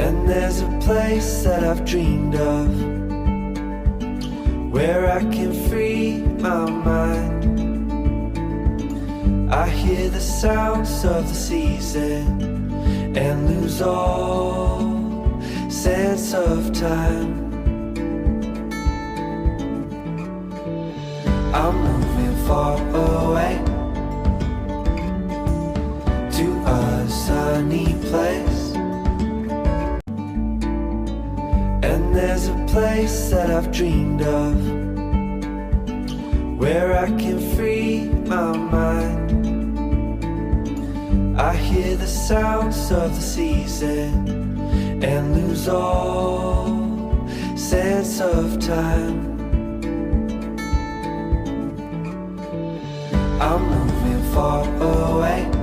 And there's a place that I've dreamed of, where I can free my mind. I hear the sounds of the season and lose all sense of time. I'm moving far away to a sunny place. And there's a place that I've dreamed of, where I can free my mind. I hear the sounds of the season and lose all sense of time. I'm moving far away